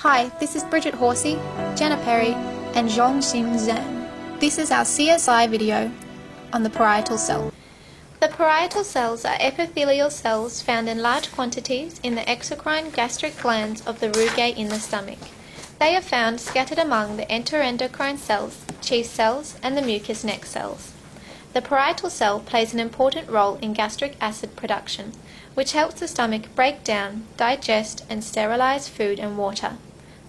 Hi, this is Bridget Horsey, Jenna Perry and Zhongxin Zhang. This is our CSI video on the parietal cell. The parietal cells are epithelial cells found in large quantities in the exocrine gastric glands of the rugae in the stomach. They are found scattered among the enteroendocrine cells, chief cells and the mucous neck cells. The parietal cell plays an important role in gastric acid production, which helps the stomach break down, digest and sterilize food and water.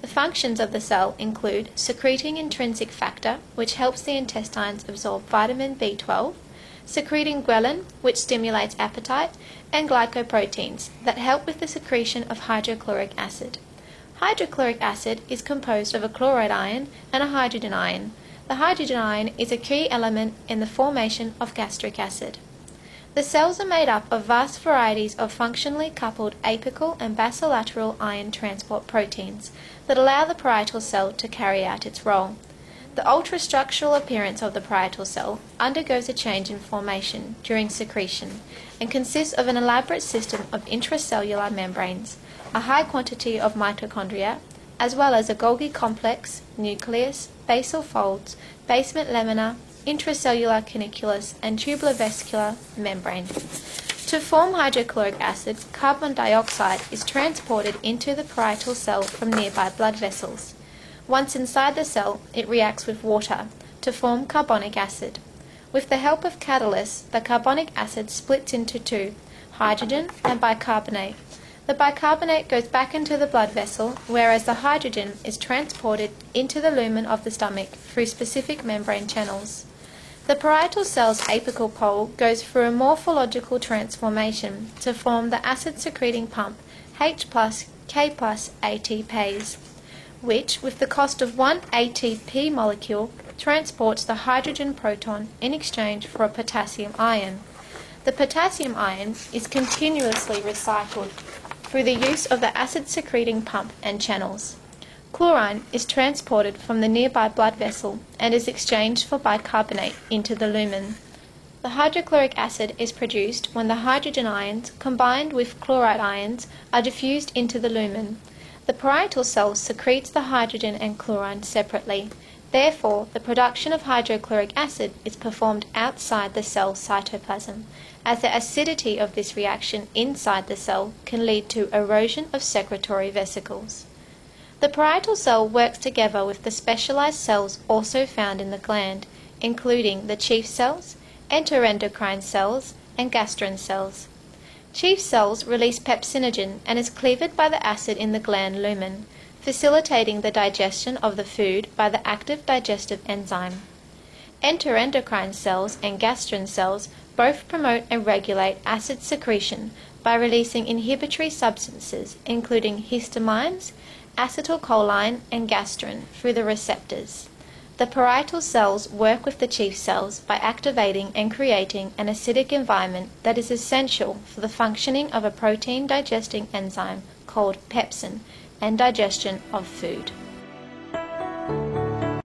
The functions of the cell include secreting intrinsic factor, which helps the intestines absorb vitamin B12, secreting ghrelin, which stimulates appetite, and glycoproteins that help with the secretion of hydrochloric acid. Hydrochloric acid is composed of a chloride ion and a hydrogen ion. The hydrogen ion is a key element in the formation of gastric acid. The cells are made up of vast varieties of functionally coupled apical and basolateral ion transport proteins that allow the parietal cell to carry out its role. The ultrastructural appearance of the parietal cell undergoes a change in formation during secretion and consists of an elaborate system of intracellular membranes, a high quantity of mitochondria, as well as a Golgi complex, nucleus, basal folds, basement lamina, intracellular caniculus and tubulovascular membrane. To form hydrochloric acid, carbon dioxide is transported into the parietal cell from nearby blood vessels. Once inside the cell, it reacts with water to form carbonic acid. With the help of catalysts, the carbonic acid splits into two, hydrogen and bicarbonate. The bicarbonate goes back into the blood vessel, whereas the hydrogen is transported into the lumen of the stomach through specific membrane channels. The parietal cell's apical pole goes through a morphological transformation to form the acid-secreting pump H+, K+, ATPase, which, with the cost of one ATP molecule, transports the hydrogen proton in exchange for a potassium ion. The potassium ion is continuously recycled through the use of the acid-secreting pump and channels. Chlorine is transported from the nearby blood vessel and is exchanged for bicarbonate into the lumen. The hydrochloric acid is produced when the hydrogen ions, combined with chloride ions, are diffused into the lumen. The parietal cell secretes the hydrogen and chlorine separately. Therefore, the production of hydrochloric acid is performed outside the cell cytoplasm, as the acidity of this reaction inside the cell can lead to erosion of secretory vesicles. The parietal cell works together with the specialized cells also found in the gland, including the chief cells, enteroendocrine cells, and gastrin cells. Chief cells release pepsinogen and is cleaved by the acid in the gland lumen, facilitating the digestion of the food by the active digestive enzyme. Enteroendocrine cells and gastrin cells both promote and regulate acid secretion by releasing inhibitory substances including histamines, acetylcholine and gastrin through the receptors. The parietal cells work with the chief cells by activating and creating an acidic environment that is essential for the functioning of a protein digesting enzyme called pepsin and digestion of food.